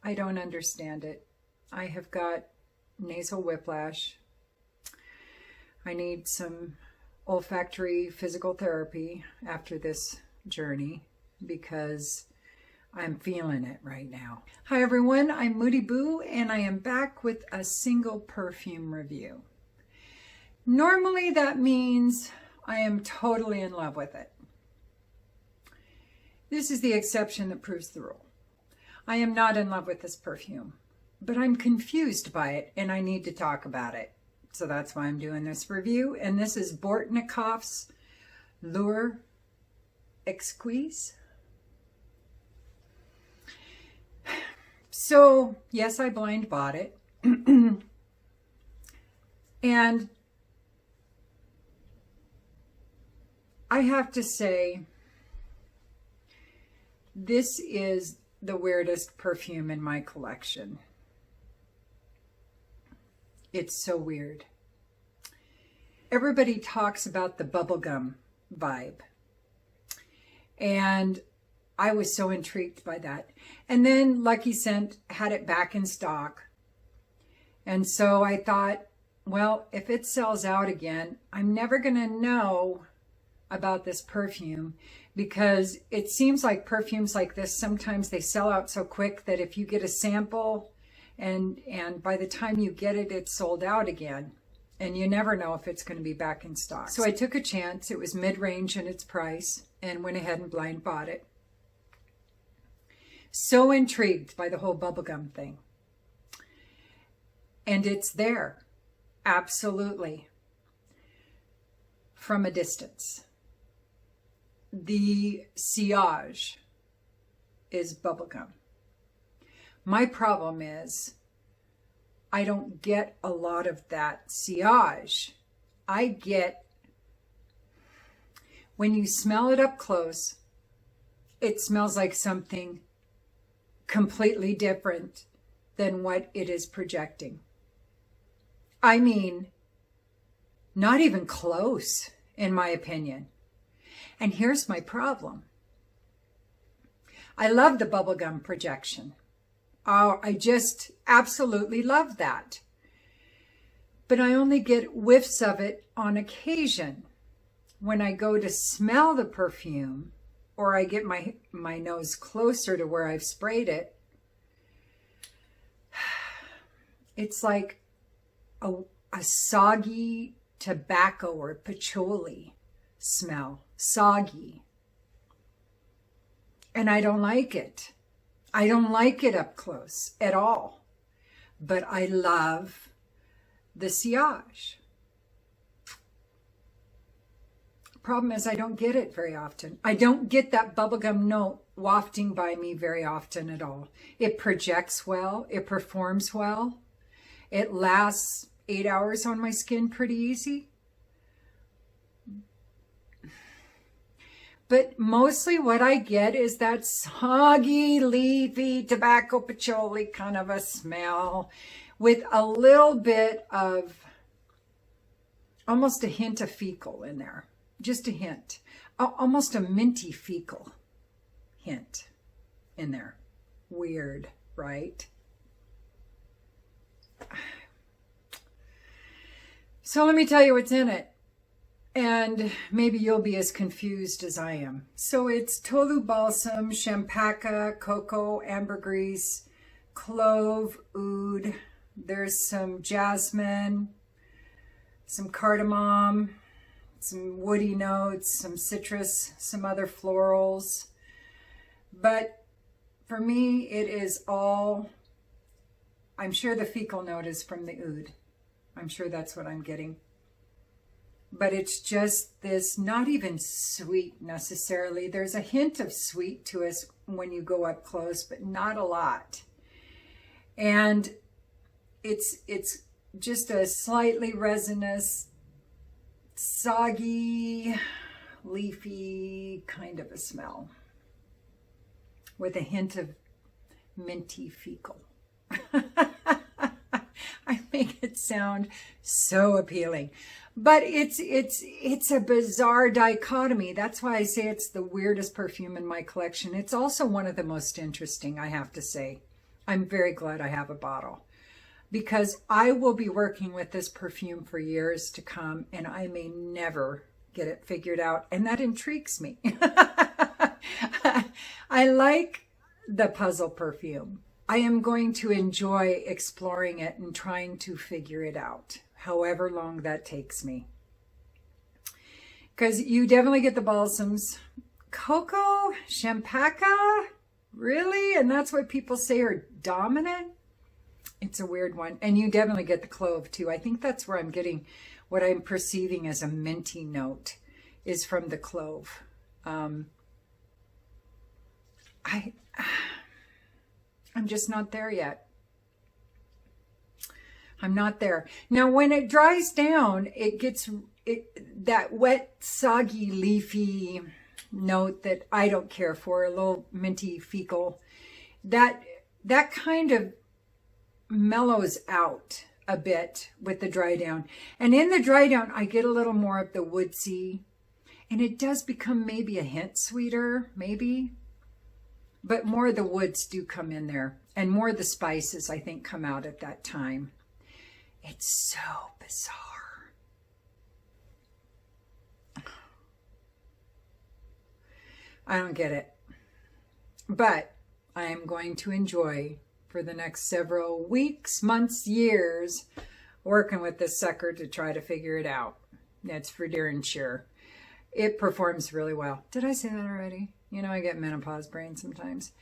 I don't understand it. I have got nasal whiplash. I need some olfactory physical therapy after this journey because I'm feeling it right now. Hi everyone, I'm Moody Boo and I am back with a single perfume review. Normally that means I am totally in love with it. This is the exception that proves the rule. I am not in love with this perfume, but I'm confused by it and I need to talk about it. So that's why I'm doing this review. And this is Bortnikoff's L'Heure Exquise. So yes, I blind bought it. And I have to say, this is the weirdest perfume in my collection. It's so weird. Everybody talks about the bubblegum vibe. And I was so intrigued by that. And then Lucky Scent had it back in stock. And so I thought, well, if it sells out again, I'm never going to know about this perfume, because it seems like perfumes like this, sometimes they sell out so quick that if you get a sample and by the time you get it, it's sold out again. And you never know if it's going to be back in stock. So I took a chance. It was mid-range in its price and went ahead and blind bought it. So intrigued by the whole bubblegum thing. And it's there. Absolutely. From a distance. The sillage is bubblegum. My problem is I don't get a lot of that sillage. I get, when you smell it up close, it smells like something completely different than what it is projecting. I mean, not even close, in my opinion. And here's my problem. I love the bubblegum projection. Oh, I just absolutely love that. But I only get whiffs of it on occasion. When I go to smell the perfume, or I get my nose closer to where I've sprayed it, it's like a soggy tobacco or patchouli smell. Soggy. And I don't like it. I don't like it up close at all. But I love the sillage. Problem is I don't get it very often. I don't get that bubblegum note wafting by me very often at all. It projects well. It performs well. It lasts 8 hours on my skin pretty easy. But mostly what I get is that soggy, leafy, tobacco patchouli kind of a smell with a little bit of, almost a hint of fecal in there. Just a hint. Almost a minty fecal hint in there. Weird, right? So let me tell you what's in it. And maybe you'll be as confused as I am. So it's tolu balsam, champaca, cocoa, ambergris, clove, oud. There's some jasmine, some cardamom, some woody notes, some citrus, some other florals. But for me, it is all, I'm sure the fecal note is from the oud. I'm sure that's what I'm getting. But it's just this, not even sweet necessarily. There's a hint of sweet to us when you go up close, but not a lot. And it's just a slightly resinous, soggy, leafy kind of a smell with a hint of minty fecal. I make it sound so appealing. But it's a bizarre dichotomy. That's why I say it's the weirdest perfume in my collection. It's also one of the most interesting, I have to say. I'm very glad I have a bottle, because I will be working with this perfume for years to come, and I may never get it figured out, and that intrigues me. I like the puzzle perfume. I am going to enjoy exploring it and trying to figure it out, however long that takes me. Because you definitely get the balsams. Cocoa, Champaca, really? And that's what people say are dominant? It's a weird one. And you definitely get the clove too. I think that's where I'm getting what I'm perceiving as a minty note is from the clove. I'm just not there yet. I'm not there. Now, when it dries down, it gets that wet, soggy, leafy note that I don't care for, a little minty fecal. That kind of mellows out a bit with the dry down. And in the dry down, I get a little more of the woodsy, and it does become maybe a hint sweeter, maybe. But more of the woods do come in there, and more of the spices, I think, come out at that time. It's so bizarre. I don't get it. But I am going to enjoy for the next several weeks, months, years, working with this sucker to try to figure it out. That's for darn sure. It performs really well. Did I say that already? You know, I get menopause brain sometimes.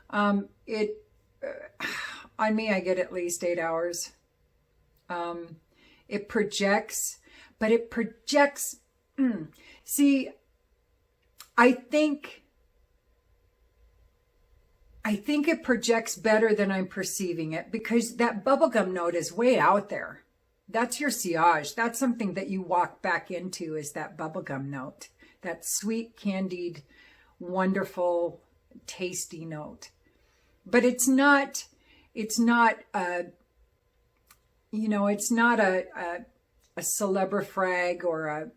On me, I get at least 8 hours. It projects, but it projects. See, I think it projects better than I'm perceiving it, because that bubblegum note is way out there. That's your sillage. That's something that you walk back into, is that bubblegum note, that sweet, candied, wonderful, tasty note. But it's not a Celebrifrag or a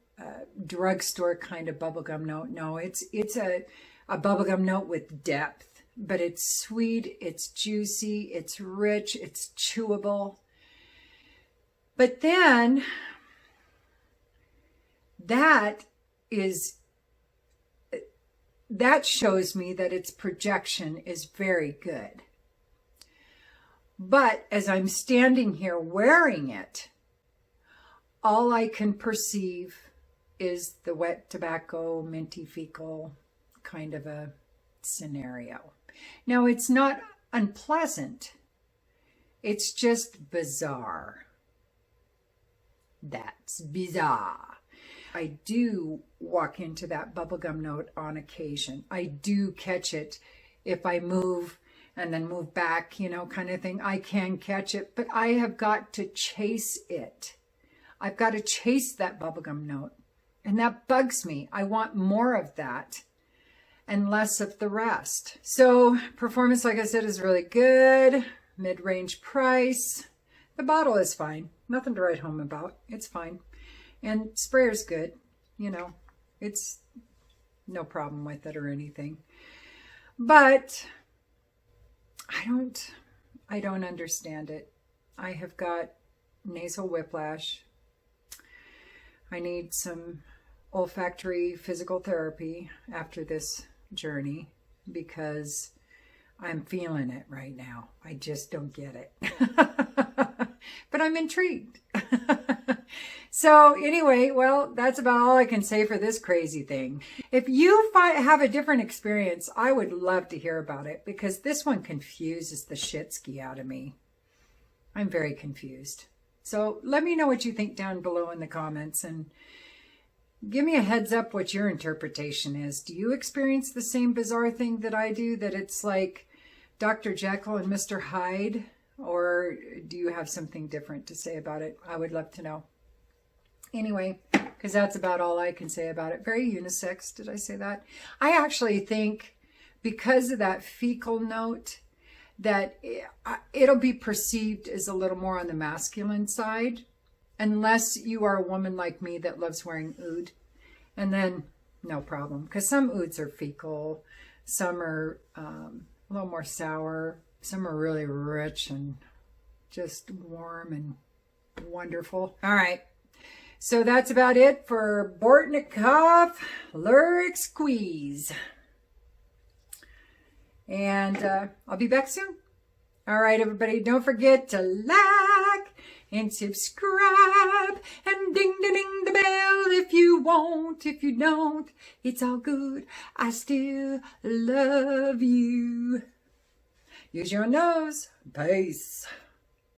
drugstore kind of bubblegum note. No, it's a bubblegum note with depth. But it's sweet, it's juicy, it's rich, it's chewable. But then that shows me that its projection is very good. But as I'm standing here wearing it, all I can perceive is the wet tobacco, minty fecal kind of a scenario. Now, it's not unpleasant. It's just bizarre. That's bizarre. I do walk into that bubblegum note on occasion. I do catch it if I move and then move back, kind of thing. I can catch it, but I have got to chase it. I've got to chase that bubblegum note. And that bugs me. I want more of that and less of the rest. So performance, like I said, is really good. Mid-range price. The bottle is fine. Nothing to write home about. It's fine. And sprayer's good. It's no problem with it or anything. But I don't understand it. I have got nasal whiplash. I need some olfactory physical therapy after this journey, because I'm feeling it right now. I just don't get it. But I'm intrigued. So anyway, well, that's about all I can say for this crazy thing. If you have a different experience, I would love to hear about it, because this one confuses the shitski out of me. I'm very confused. So let me know what you think down below in the comments, and give me a heads up what your interpretation is. Do you experience the same bizarre thing that I do, that it's like Dr. Jekyll and Mr. Hyde? Or do you have something different to say about it? I would love to know. Anyway, because that's about all I can say about it. Very unisex. Did I say that? I actually think because of that fecal note, that it'll be perceived as a little more on the masculine side. unless you are a woman like me that loves wearing oud. And then no problem, because some ouds are fecal, some are a little more sour, some are really rich and just warm and wonderful. All right, so that's about it for Bortnikoff L'Heure Exquise. And I'll be back soon. All right, everybody, don't forget to like and subscribe and ding ding ding the bell if you want. If you don't, it's all good. I still love you. Use your nose. Peace.